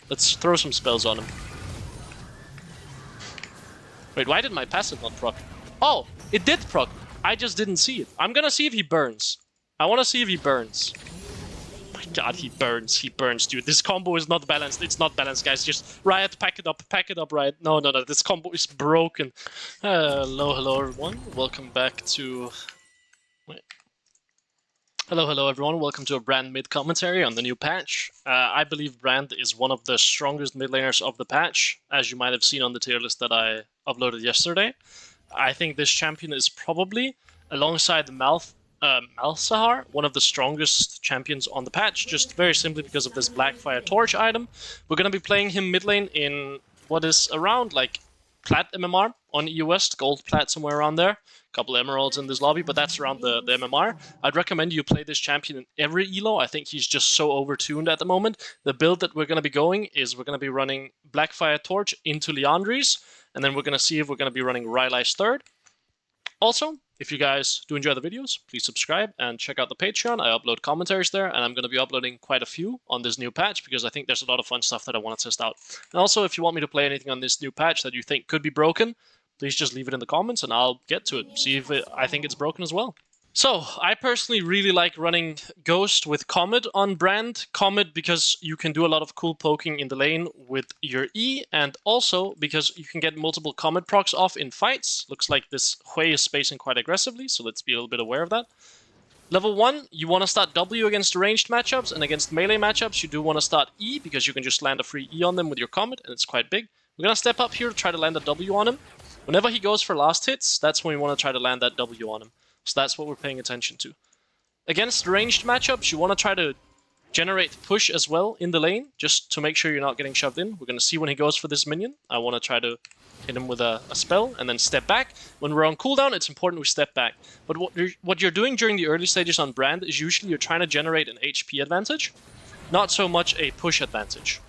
Let's throw some spells on him. Wait, why did my passive not proc? Oh, it did proc. I just didn't see it. I'm gonna see if he burns. I want to see if he burns. My god, he burns. He burns, dude. This combo is not balanced. It's not balanced, guys. Just Riot, pack it up, Riot. No. This combo is broken. Hello, everyone. Welcome back to... Wait. Hello, everyone. Welcome to a Brand mid commentary on the new patch. I believe Brand is one of the strongest mid laners of the patch, as you might have seen on the tier list that I uploaded yesterday. I think this champion is probably, alongside Malzahar, one of the strongest champions on the patch, just very simply because of this Blackfire torch item. We're going to be playing him mid lane in what is around like plat MMR on EU West, gold plat, somewhere around there. Couple emeralds in this lobby, but that's around the MMR. I'd recommend you play this champion in every elo. I think he's just so overtuned at the moment. The build that we're going to be going is we're going to be running Blackfire Torch into Liandry's, and then we're going to see if we're going to be running Rylai's third. Also, if you guys do enjoy the videos, please subscribe and check out the Patreon. I upload commentaries there, and I'm going to be uploading quite a few on this new patch because I think there's a lot of fun stuff that I want to test out. And also, if you want me to play anything on this new patch that you think could be broken, please just leave it in the comments and I'll get to it, see if I think it's broken as well. So, I personally really like running Ghost with Comet on Brand. Comet because you can do a lot of cool poking in the lane with your E, and also because you can get multiple Comet procs off in fights. Looks like this Hui is spacing quite aggressively, so let's be a little bit aware of that. Level 1, you want to start W against ranged matchups, and against melee matchups you do want to start E, because you can just land a free E on them with your Comet, and it's quite big. We're going to step up here to try to land a W on him. Whenever he goes for last hits, that's when we want to try to land that W on him. So that's what we're paying attention to. Against ranged matchups, you want to try to generate push as well in the lane, just to make sure you're not getting shoved in. We're going to see when he goes for this minion. I want to try to hit him with a spell and then step back. When we're on cooldown, it's important we step back. But what you're doing during the early stages on Brand is usually you're trying to generate an HP advantage, not so much a push advantage.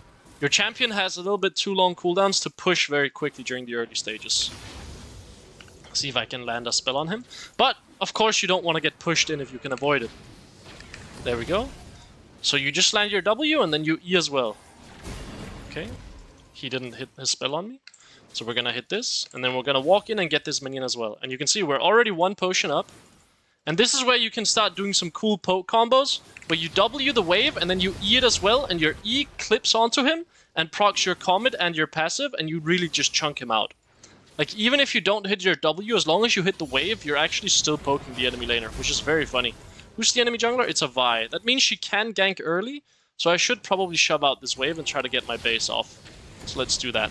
Your champion has a little bit too long cooldowns to push very quickly during the early stages. See if I can land a spell on him. But, of course, you don't want to get pushed in if you can avoid it. There we go. So you just land your W and then you E as well. Okay. He didn't hit his spell on me. So we're going to hit this. And then we're going to walk in and get this minion as well. And you can see we're already one potion up. And this is where you can start doing some cool poke combos, where you W the wave and then you E it as well, and your E clips onto him and procs your Comet and your passive, and you really just chunk him out. Like, even if you don't hit your W, as long as you hit the wave, you're actually still poking the enemy laner, which is very funny. Who's the enemy jungler? It's a Vi. That means she can gank early, so I should probably shove out this wave and try to get my base off. So let's do that.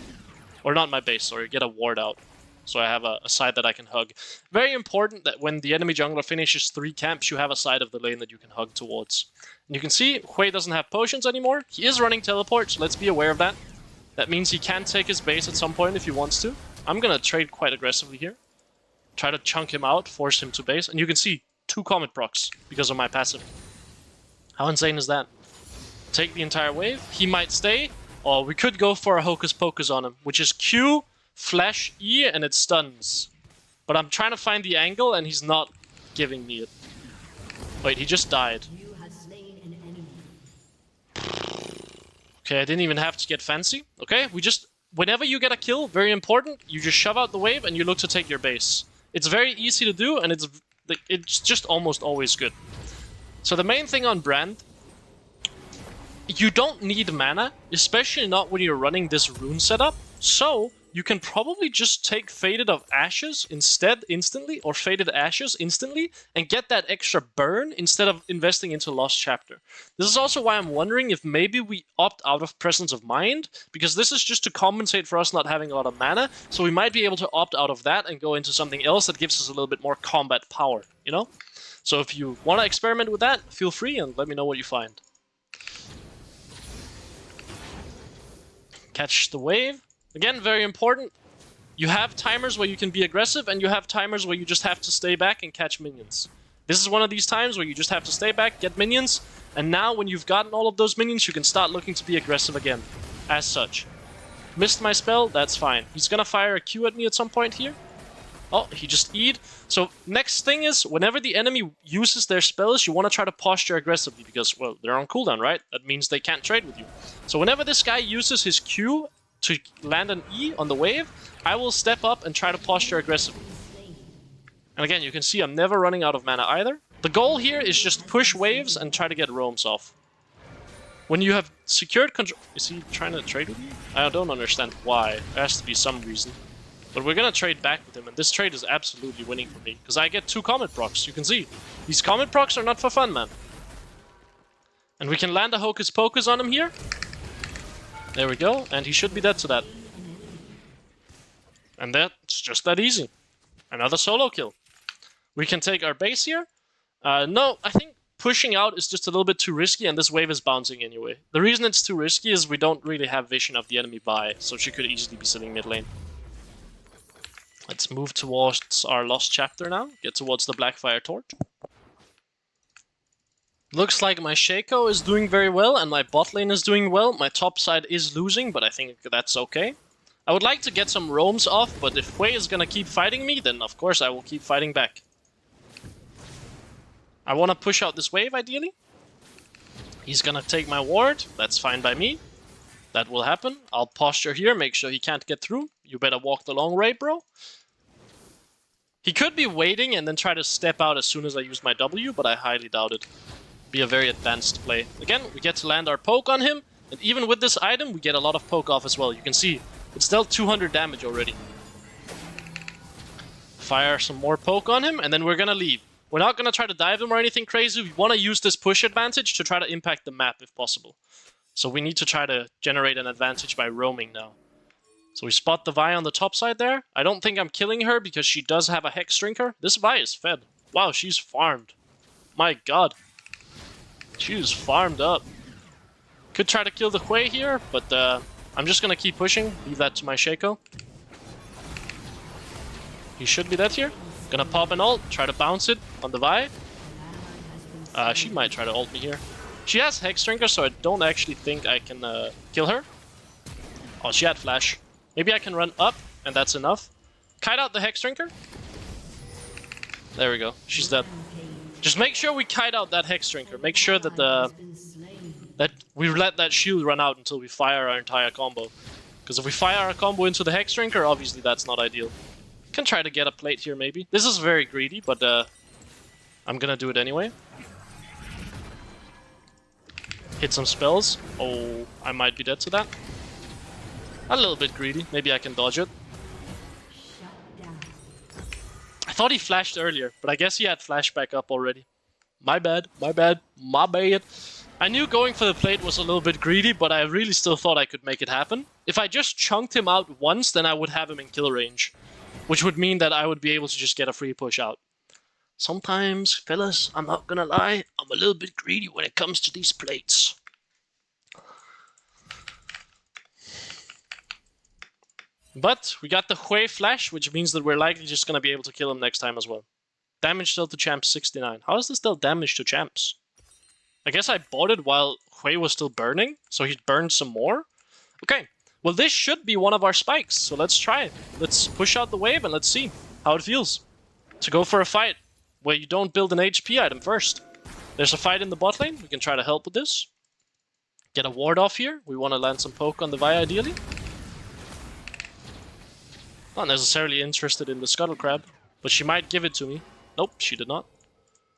Or not my base, sorry, get a ward out. So I have a side that I can hug. Very important that when the enemy jungler finishes 3 camps, you have a side of the lane that you can hug towards. And you can see, Hui doesn't have potions anymore. He is running teleport, so let's be aware of that. That means he can take his base at some point if he wants to. I'm gonna trade quite aggressively here. Try to chunk him out, force him to base. And you can see, 2 Comet procs because of my passive. How insane is that? Take the entire wave. He might stay, or we could go for a Hocus Pocus on him, which is Q, Flash E, and it stuns. But I'm trying to find the angle, and he's not giving me it. Wait, he just died. Okay, I didn't even have to get fancy. Okay, we just... Whenever you get a kill, very important, you just shove out the wave and you look to take your base. It's very easy to do, and it's just almost always good. So the main thing on Brand, you don't need mana, especially not when you're running this rune setup. So you can probably just take Faded of Ashes instead instantly, or Faded Ashes instantly, and get that extra burn instead of investing into Lost Chapter. This is also why I'm wondering if maybe we opt out of Presence of Mind, because this is just to compensate for us not having a lot of mana, so we might be able to opt out of that and go into something else that gives us a little bit more combat power, you know? So if you want to experiment with that, feel free and let me know what you find. Catch the wave. Again, very important. You have timers where you can be aggressive, and you have timers where you just have to stay back and catch minions. This is one of these times where you just have to stay back, get minions, and now when you've gotten all of those minions, you can start looking to be aggressive again, as such. Missed my spell, that's fine. He's gonna fire a Q at me at some point here. Oh, he just E'd. So next thing is, whenever the enemy uses their spells, you want to try to posture aggressively because, well, they're on cooldown, right? That means they can't trade with you. So whenever this guy uses his Q to land an E on the wave, I will step up and try to posture aggressively. And again, you can see I'm never running out of mana either. The goal here is just push waves and try to get roams off. When you have secured control... Is he trying to trade with me? I don't understand why. There has to be some reason. But we're gonna trade back with him, and this trade is absolutely winning for me. Because I get 2 comet procs, you can see. These comet procs are not for fun, man. And we can land a Hocus Pocus on him here. There we go, and he should be dead to that. And that's just that easy. Another solo kill. We can take our base here. No, I think pushing out is just a little bit too risky, and this wave is bouncing anyway. The reason it's too risky is we don't really have vision of the enemy Vi, so she could easily be sitting mid lane. Let's move towards our lost chapter now. Get towards the Blackfire torch. Looks like my Shaco is doing very well, and my bot lane is doing well. My top side is losing, but I think that's okay. I would like to get some roams off, but if Hui is gonna keep fighting me, then of course I will keep fighting back. I want to push out this wave, ideally. He's gonna take my ward. That's fine by me. That will happen. I'll posture here, make sure he can't get through. You better walk the long way, bro. He could be waiting and then try to step out as soon as I use my W, but I highly doubt it. Be a very advanced play. Again, we get to land our poke on him, and even with this item, we get a lot of poke off as well. You can see, it's dealt 200 damage already. Fire some more poke on him, and then we're gonna leave. We're not gonna try to dive him or anything crazy. We want to use this push advantage to try to impact the map if possible. So we need to try to generate an advantage by roaming now. So we spot the Vi on the top side there. I don't think I'm killing her because she does have a Hex Drinker. This Vi is fed. Wow, she's farmed. My god. She is farmed up. Could try to kill the Hui here, but I'm just gonna keep pushing. Leave that to my Shaco. He should be dead here. Gonna pop an ult, try to bounce it on the Vi. She might try to ult me here. She has Hex Drinker, so I don't actually think I can kill her. Oh, she had Flash. Maybe I can run up, and that's enough. Kite out the Hex Drinker. There we go. She's dead. Just make sure we kite out that Hex Drinker. Make sure that that we let that shield run out until we fire our entire combo. Because if we fire our combo into the Hex Drinker, obviously that's not ideal. Can try to get a plate here, maybe. This is very greedy, but I'm gonna do it anyway. Hit some spells. Oh, I might be dead to that. A little bit greedy. Maybe I can dodge it. I thought he flashed earlier, but I guess he had flashback up already. My bad, my bad, my bad. I knew going for the plate was a little bit greedy, but I really still thought I could make it happen. If I just chunked him out once, then I would have him in kill range. Which would mean that I would be able to just get a free push out. Sometimes, fellas, I'm not gonna lie, I'm a little bit greedy when it comes to these plates. But we got the Hui Flash, which means that we're likely just gonna be able to kill him next time as well. Damage dealt to champs 69. How is this still damage to champs? I guess I bought it while Hui was still burning, so he burned some more? Okay. Well, this should be one of our spikes, so let's try it. Let's push out the wave and let's see how it feels to go for a fight where you don't build an HP item first. There's a fight in the bot lane. We can try to help with this. Get a ward off here. We want to land some poke on the Vi ideally. Not necessarily interested in the Scuttle Crab, but she might give it to me. Nope, she did not.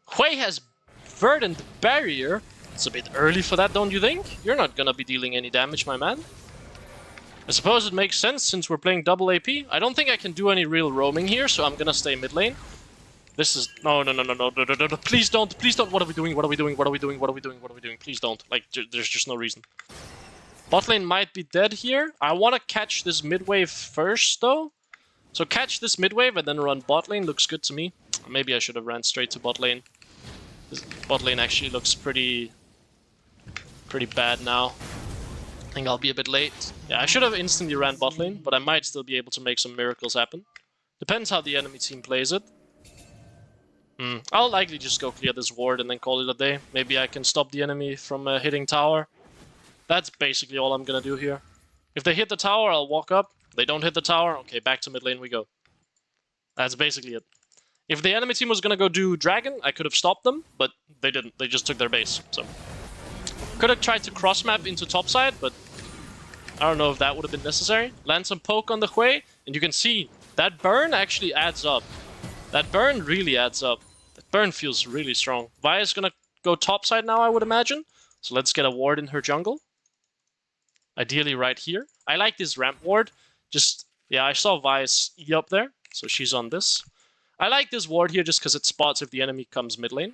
Hui has Verdant Barrier. It's a bit early for that, don't you think? You're not gonna be dealing any damage, my man. I suppose it makes sense since we're playing double AP. I don't think I can do any real roaming here, so I'm gonna stay mid lane. This is... No. Please don't. Please don't. What are we doing? What are we doing? What are we doing? What are we doing? What are we doing? Please don't. Like, there's just no reason. Bot lane might be dead here. I want to catch this mid wave first, though. So catch this mid wave and then run bot lane. Looks good to me. Maybe I should have ran straight to bot lane. This bot lane actually looks pretty bad now. I think I'll be a bit late. Yeah, I should have instantly ran bot lane, but I might still be able to make some miracles happen. Depends how the enemy team plays it. I'll likely just go clear this ward and then call it a day. Maybe I can stop the enemy from hitting tower. That's basically all I'm gonna do here. If they hit the tower, I'll walk up. If they don't hit the tower, okay, back to mid lane we go. That's basically it. If the enemy team was gonna go do Dragon, I could have stopped them, but they didn't. They just took their base, so... Could have tried to cross-map into topside, but I don't know if that would have been necessary. Land some poke on the Hui, and you can see that burn actually adds up. That burn really adds up. That burn feels really strong. Vi is gonna go topside now, I would imagine. So let's get a ward in her jungle. Ideally right here. I like this ramp ward. Just, yeah, I saw Vi's E up there, so she's on this. I like this ward here just because it spots if the enemy comes mid lane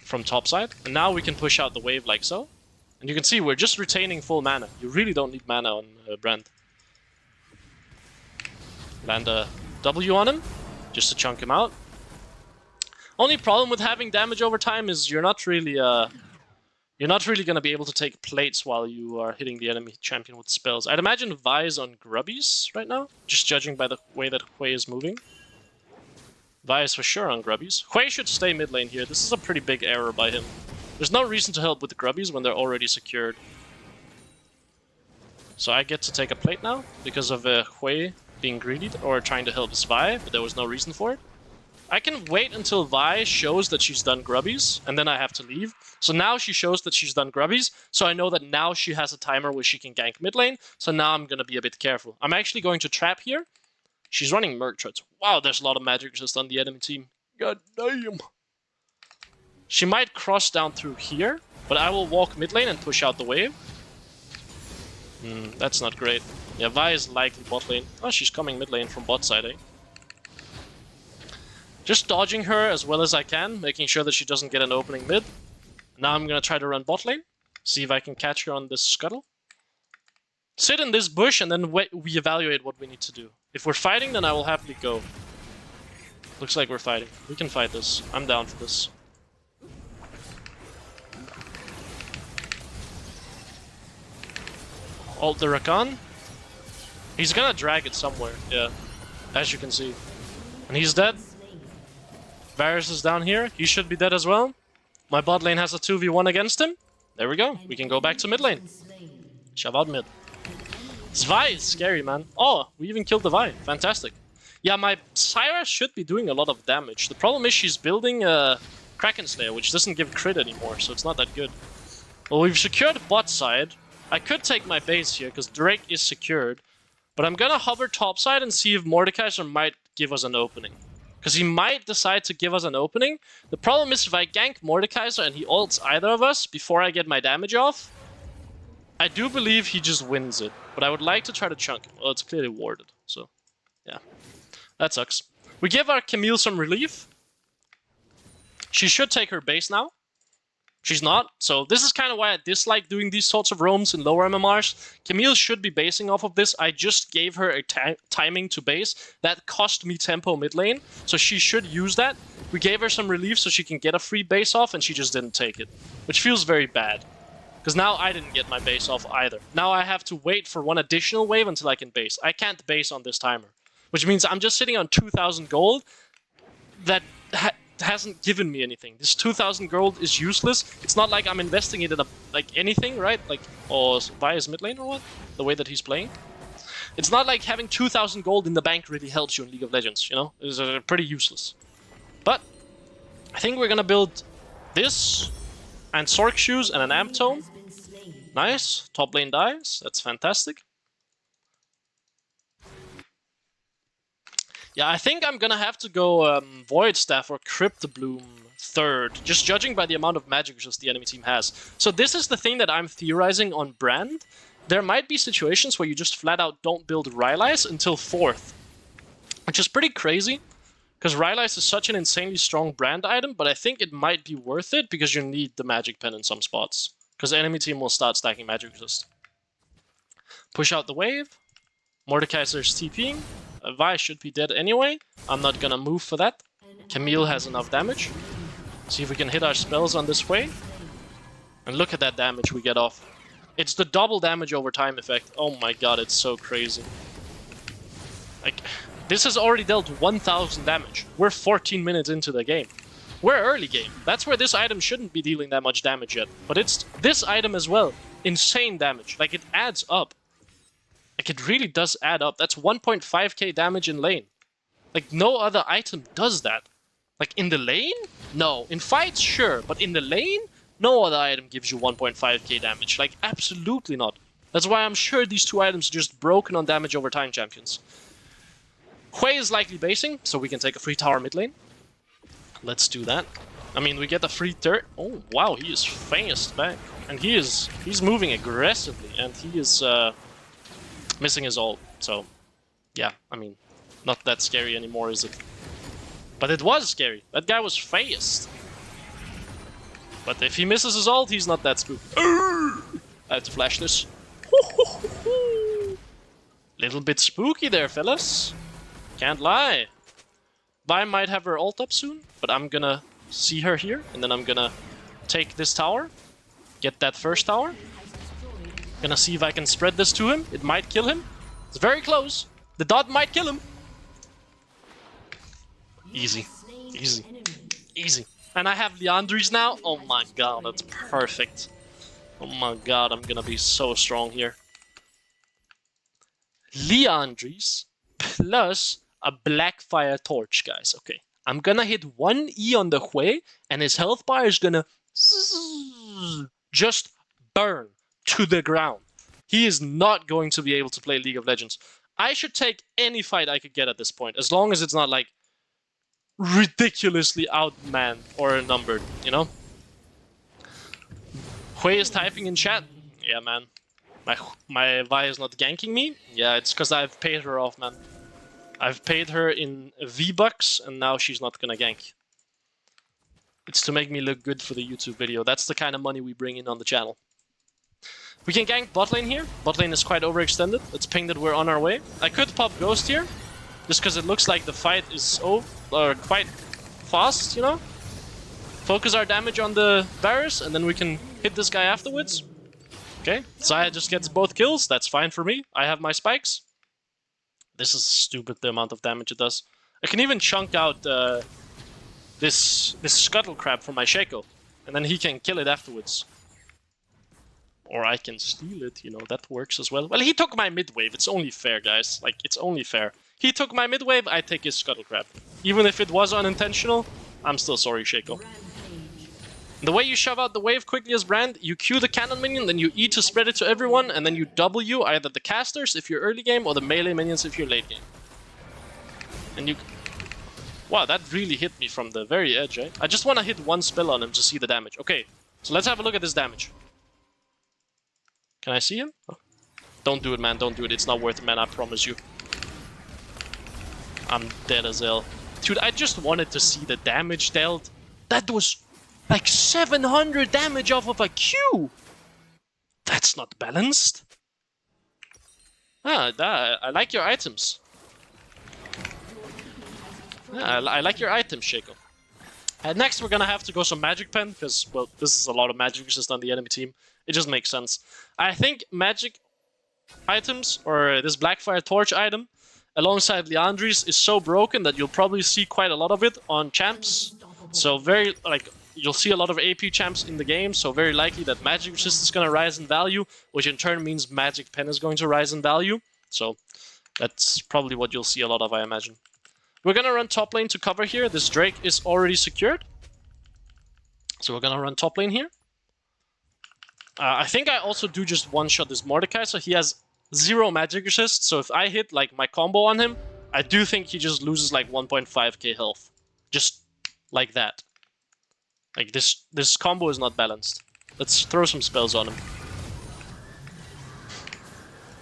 from topside. And now we can push out the wave like so. And you can see we're just retaining full mana. You really don't need mana on Brand. Land a W on him, just to chunk him out. Only problem with having damage over time is you're not really gonna be able to take plates while you are hitting the enemy champion with spells. I'd imagine Vi is on grubbies right now, just judging by the way that Hui is moving. Vi is for sure on grubbies. Hui should stay mid lane here. This is a pretty big error by him. There's no reason to help with the grubbies when they're already secured. So I get to take a plate now because of Hui being greedy or trying to help his Vi, but there was no reason for it. I can wait until Vi shows that she's done grubbies, and then I have to leave. So now she shows that she's done grubbies, so I know that now she has a timer where she can gank mid lane, so now I'm gonna be a bit careful. I'm actually going to trap here. She's running Merc Treads. Wow, there's a lot of magic resist on the enemy team. God damn. She might cross down through here, but I will walk mid lane and push out the wave. That's not great. Yeah, Vi is likely bot lane. Oh, she's coming mid lane from bot side, eh? Just dodging her as well as I can, making sure that she doesn't get an opening mid. Now I'm gonna try to run bot lane, see if I can catch her on this scuttle. Sit in this bush and then we evaluate what we need to do. If we're fighting, then I will happily go. Looks like we're fighting. We can fight this. I'm down for this. Ult the Rakan. He's gonna drag it somewhere, yeah. As you can see. And he's dead. Varus is down here. He should be dead as well. My bot lane has a 2v1 against him. There we go. We can go back to mid lane. Shove out mid. This Vi is scary, man. Oh, we even killed the Vi. Fantastic. Yeah, my Syra should be doing a lot of damage. The problem is she's building a Kraken Slayer, which doesn't give crit anymore, so it's not that good. Well, we've secured bot side. I could take my base here, because Drake is secured. But I'm gonna hover topside and see if Mordekaiser might give us an opening. Because he might decide to give us an opening. The problem is if I gank Mordekaiser and he ults either of us before I get my damage off, I do believe he just wins it. But I would like to try to chunk him. Well, it's clearly warded, so yeah. That sucks. We give our Camille some relief. She should take her base now. She's not, so this is kind of why I dislike doing these sorts of roams in lower MMRs. Camille should be basing off of this. I just gave her a timing to base. That cost me tempo mid lane, so she should use that. We gave her some relief so she can get a free base off, and she just didn't take it. Which feels very bad. Because now I didn't get my base off either. Now I have to wait for one additional wave until I can base. I can't base on this timer. Which means I'm just sitting on 2,000 gold that hasn't given me anything. This 2,000 gold is useless. It's not like I'm investing it in anything, right? Like, or via his mid lane or what? The way that he's playing. It's not like having 2,000 gold in the bank really helps you in League of Legends, you know? It's pretty useless. But I think we're gonna build this and Sork Shoes and an Amp Tome. Nice. Top lane dies. That's fantastic. Yeah, I think I'm gonna have to go Void Staff or Crypt Bloom third, just judging by the amount of magic resist the enemy team has. So this is the thing that I'm theorizing on Brand. There might be situations where you just flat out don't build Rylai's until 4th, which is pretty crazy, because Rylai's is such an insanely strong Brand item, but I think it might be worth it because you need the magic pen in some spots, because the enemy team will start stacking magic resist. Push out the wave. Mordekaiser's TPing. Vi should be dead anyway. I'm not gonna move for that. Camille has enough damage. See if we can hit our spells on this way. And look at that damage we get off. It's the double damage over time effect. Oh my god, it's so crazy. Like, this has already dealt 1,000 damage. We're 14 minutes into the game. We're early game. That's where this item shouldn't be dealing that much damage yet. But it's this item as well. Insane damage. Like, it adds up. Like, it really does add up. That's 1.5k damage in lane. Like, no other item does that. Like, in the lane? No. In fights, sure. But in the lane, no other item gives you 1.5k damage. Like, absolutely not. That's why I'm sure these two items are just broken on damage over time champions. Hui is likely basing, so we can take a free tower mid lane. Let's do that. I mean, we get a free turret. Oh, wow, he is fast back. And he's moving aggressively, and he is missing his ult. So, yeah, I mean, not that scary anymore, is it? But it was scary. That guy was fast. But if he misses his ult, he's not that spooky. I have to flash this. Little bit spooky there, fellas. Can't lie. Vi might have her ult up soon, but I'm gonna see her here, and then I'm gonna take this tower, get that first tower. Gonna see if I can spread this to him. It might kill him. It's very close. The dot might kill him. Easy. Easy. Easy. And I have Leandri's now. Oh my god, that's perfect. Oh my god, I'm gonna be so strong here. Leandri's plus a Blackfire torch, guys. Okay. I'm gonna hit 1 E on the Hui, and his health bar is gonna just burn to the ground. He is not going to be able to play League of Legends. I should take any fight I could get at this point, as long as it's not like ridiculously outmanned or numbered, you know? Hui is typing in chat. Yeah, man. My Vi is not ganking me. Yeah, it's because I've paid her off, man. I've paid her in V-Bucks, and now she's not gonna gank. It's to make me look good for the YouTube video. That's the kind of money we bring in on the channel. We can gank bot lane here. Bot lane is quite overextended. Let's ping that we're on our way. I could pop Ghost here, just because it looks like the fight is quite fast, you know? Focus our damage on the Varus, and then we can hit this guy afterwards. Okay, Xayah just gets both kills. That's fine for me. I have my spikes. This is stupid, the amount of damage it does. I can even chunk out this Scuttle Crab from my Shaco, and then he can kill it afterwards. Or I can steal it, you know, that works as well. Well, he took my mid-wave. It's only fair, guys. Like, it's only fair. He took my mid-wave, I take his Scuttle Crab. Even if it was unintentional, I'm still sorry, Shaco. The way you shove out the wave quickly as Brand, you Q the cannon minion, then you E to spread it to everyone, and then you W either the casters if you're early game, or the melee minions if you're late game. And you... Wow, that really hit me from the very edge, eh? I just want to hit one spell on him to see the damage. Okay, so let's have a look at this damage. Can I see him? Oh. Don't do it, man, don't do it. It's not worth it, man, I promise you. I'm dead as hell. Dude, I just wanted to see the damage dealt. That was... like 700 damage off of a Q! That's not balanced. I like your items. I like your items, Shaco. Next we're gonna have to go some Magic Pen, because, well, this is a lot of magic resist on the enemy team. It just makes sense. I think magic items, or this Blackfire Torch item, alongside Leandri's, is so broken that you'll probably see quite a lot of it on champs. So very, like... you'll see a lot of AP champs in the game, so very likely that Magic Resist is going to rise in value, which in turn means Magic Pen is going to rise in value. So that's probably what you'll see a lot of, I imagine. We're going to run top lane to cover here. This Drake is already secured. So we're going to run top lane here. I think I also do just one-shot this Mordecai, so he has 0 Magic Resist. So if I hit like my combo on him, I do think he just loses like 1.5k health. Just like that. Like, this combo is not balanced. Let's throw some spells on him.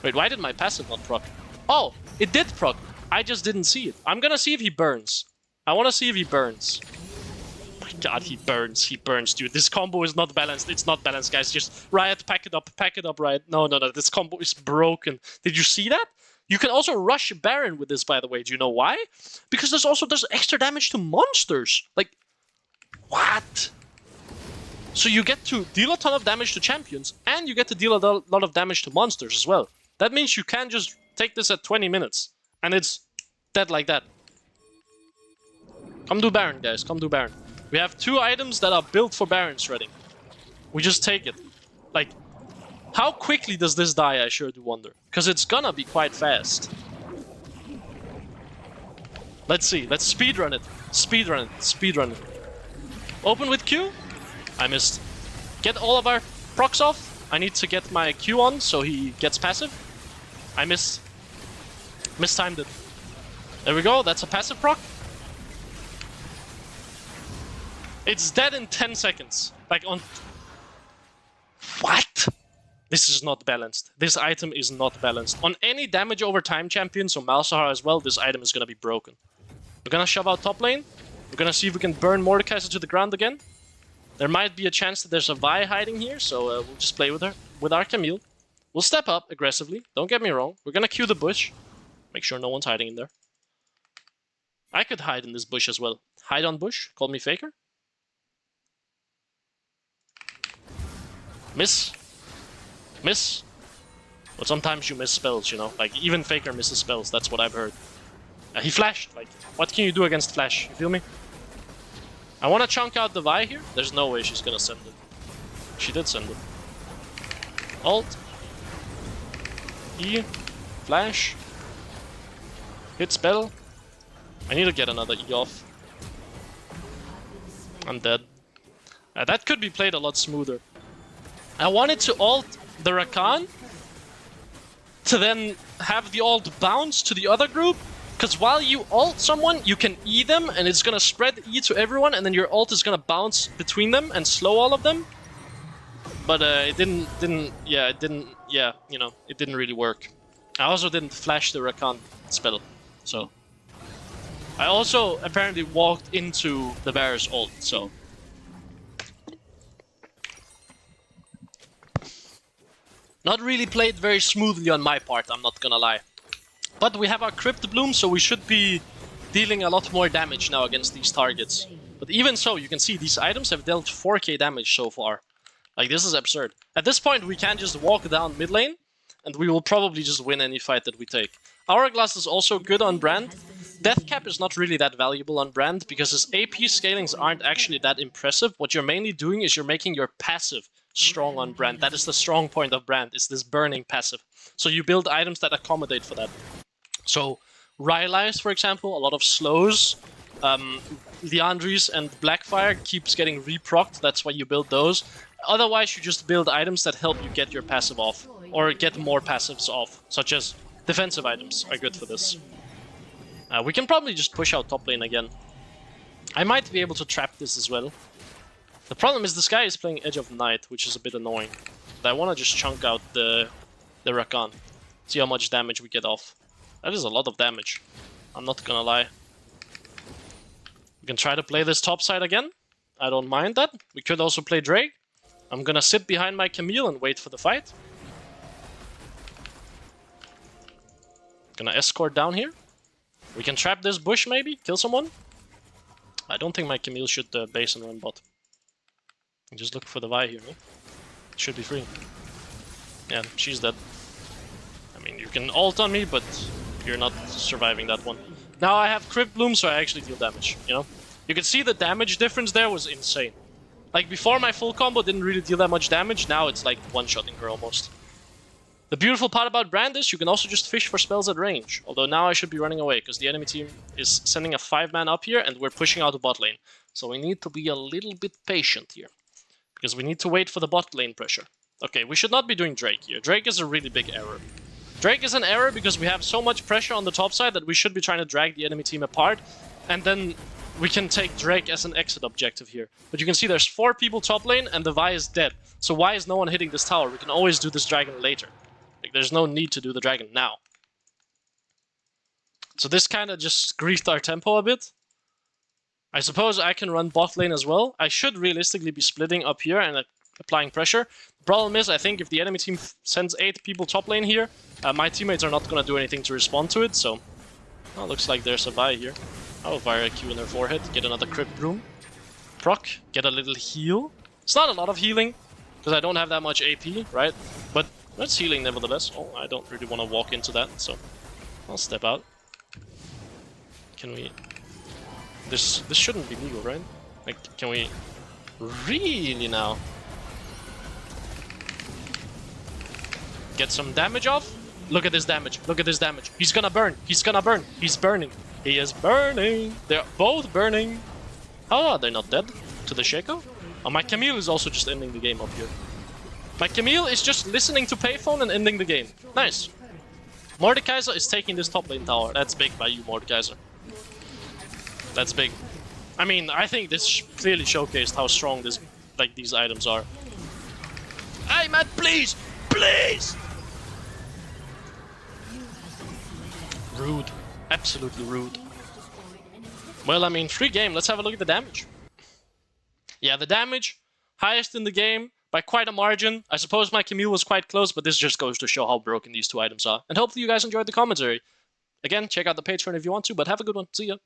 Wait, why did my passive not proc? Oh, it did proc. I just didn't see it. I'm gonna see if he burns. I wanna see if he burns. Oh my god, he burns. He burns, dude. This combo is not balanced. It's not balanced, guys. Just Riot, pack it up, Riot. No. This combo is broken. Did you see that? You can also rush Baron with this, by the way. Do you know why? Because this also does extra damage to monsters. Like... what? So you get to deal a ton of damage to champions, and you get to deal a lot of damage to monsters as well. That means you can just take this at 20 minutes, and it's dead like that. Come do Baron, guys. Come do Baron. We have 2 items that are built for Baron shredding. We just take it. Like, how quickly does this die, I sure do wonder. Because it's gonna be quite fast. Let's see. Let's speedrun it. Speedrun it. Speedrun it. Open with Q. I missed. Get all of our procs off. I need to get my Q on so he gets passive. I mistimed it. There we go. That's a passive proc. It's dead in 10 seconds. Like on... What? This is not balanced. This item is not balanced. On any damage over time champion, so Malzahar as well, this item is gonna be broken. We're gonna shove out top lane. We're gonna see if we can burn Mordekaiser to the ground again. There might be a chance that there's a Vi hiding here, so we'll just play with her, with our Camille. We'll step up aggressively, don't get me wrong. We're gonna queue the bush. Make sure no one's hiding in there. I could hide in this bush as well. Hide on bush, call me Faker. Miss. Miss. But sometimes you miss spells, you know? Like, even Faker misses spells, that's what I've heard. He flashed, like, what can you do against flash? You feel me? I want to chunk out the Vi here. There's no way she's gonna send it. She did send it. Alt. E. Flash. Hit spell. I need to get another E off. I'm dead. That could be played a lot smoother. I wanted to ult the Rakan to then have the ult bounce to the other group, because while you ult someone, you can E them, and it's gonna spread E to everyone, and then your ult is gonna bounce between them and slow all of them. But it didn't really work. I also didn't flash the Rakan spell, so... I also apparently walked into the Varus ult, so... Not really played very smoothly on my part, I'm not gonna lie. But we have our Crypt Bloom, so we should be dealing a lot more damage now against these targets. But even so, you can see these items have dealt 4k damage so far. Like, this is absurd. At this point, we can just walk down mid lane, and we will probably just win any fight that we take. Hourglass is also good on Brand. Deathcap is not really that valuable on Brand, because his AP scalings aren't actually that impressive. What you're mainly doing is you're making your passive strong on Brand. That is the strong point of Brand, is this burning passive. So you build items that accommodate for that. So, Rylai's, for example, a lot of slows. Liandry's and Blackfire keeps getting reprocced, that's why you build those. Otherwise, you just build items that help you get your passive off, or get more passives off, such as defensive items are good for this. We can probably just push out top lane again. I might be able to trap this as well. The problem is this guy is playing Edge of Night, which is a bit annoying. But I want to just chunk out the Rakan. See how much damage we get off. That is a lot of damage. I'm not gonna lie. We can try to play this top side again. I don't mind that. We could also play Drake. I'm gonna sit behind my Camille and wait for the fight. Gonna escort down here. We can trap this bush maybe, kill someone. I don't think my Camille should base and run bot. Just look for the Vi here, no? Should be free. Yeah, she's dead. I mean, you can ult on me, but you're not surviving that one. Now I have Crypt Bloom, so I actually deal damage, you know? You can see the damage difference there was insane. Like, before my full combo didn't really deal that much damage, now it's like one-shotting her almost. The beautiful part about Brand is you can also just fish for spells at range. Although now I should be running away, because the enemy team is sending a 5-man up here, and we're pushing out the bot lane. So we need to be a little bit patient here. Because we need to wait for the bot lane pressure. Okay, we should not be doing Drake here. Drake is a really big error. Drake is an error because we have so much pressure on the top side that we should be trying to drag the enemy team apart. And then we can take Drake as an exit objective here. But you can see there's 4 people top lane and the Vi is dead. So why is no one hitting this tower? We can always do this dragon later. Like, there's no need to do the dragon now. So this kind of just griefed our tempo a bit. I suppose I can run bot lane as well. I should realistically be splitting up here and applying pressure. The problem is, I think if the enemy team sends 8 people top lane here, my teammates are not going to do anything to respond to it, so... Well, looks like there's a Vi here. Oh, Vira Q in their forehead, get another Crypt Bloom. Proc, get a little heal. It's not a lot of healing, because I don't have that much AP, right? But that's healing nevertheless. Oh, I don't really want to walk into that, so I'll step out. Can we... This shouldn't be legal, right? Like, can we really now get some damage off? Look at this damage. Look at this damage. He's gonna burn. He's gonna burn. He's burning. He is burning. They're both burning. How are they not dead? To the Shaco? Oh, my Camille is also just ending the game up here. My Camille is just listening to payphone and ending the game. Nice. Mordekaiser is taking this top lane tower. That's big by you, Mordekaiser. That's big. I mean, I think this clearly showcased how strong this, like, these items are. Hey, man, please! Please! Rude. Absolutely rude. Well, I mean, free game. Let's have a look at the damage. Yeah, the damage, highest in the game by quite a margin. I suppose my Camille was quite close, but this just goes to show how broken these two items are. And hopefully you guys enjoyed the commentary. Again, check out the Patreon if you want to, but have a good one. See ya.